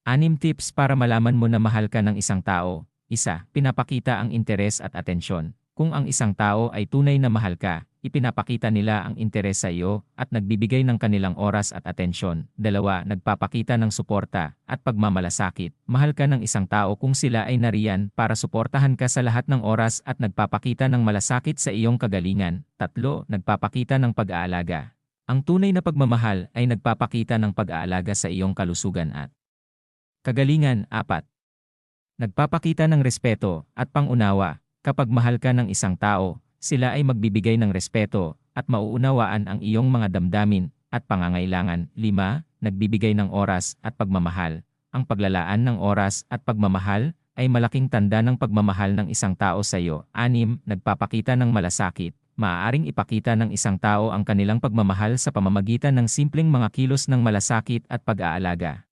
Tips para malaman mo na mahal ka ng isang tao. Isa, pinapakita ang interes at atensyon. Kung ang isang tao ay tunay na mahal ka, ipinapakita nila ang interes sa iyo at nagbibigay ng kanilang oras at atensyon. Dalawa, nagpapakita ng suporta at pagmamalasakit. Mahal ka ng isang tao kung sila ay nariyan para suportahan ka sa lahat ng oras at nagpapakita ng malasakit sa iyong kagalingan. Tatlo, nagpapakita ng pag-aalaga. Ang tunay na pagmamahal ay nagpapakita ng pag-aalaga sa iyong kalusugan at kagalingan. Apat, nagpapakita ng respeto at pangunawa. Kapag mahal ka ng isang tao, sila ay magbibigay ng respeto at mauunawaan ang iyong mga damdamin at pangangailangan. Lima, nagbibigay ng oras at pagmamahal. Ang paglalaan ng oras at pagmamahal ay malaking tanda ng pagmamahal ng isang tao sa iyo. Anim, nagpapakita ng malasakit. Maaaring ipakita ng isang tao ang kanilang pagmamahal sa pamamagitan ng simpleng mga kilos ng malasakit at pag-aalaga.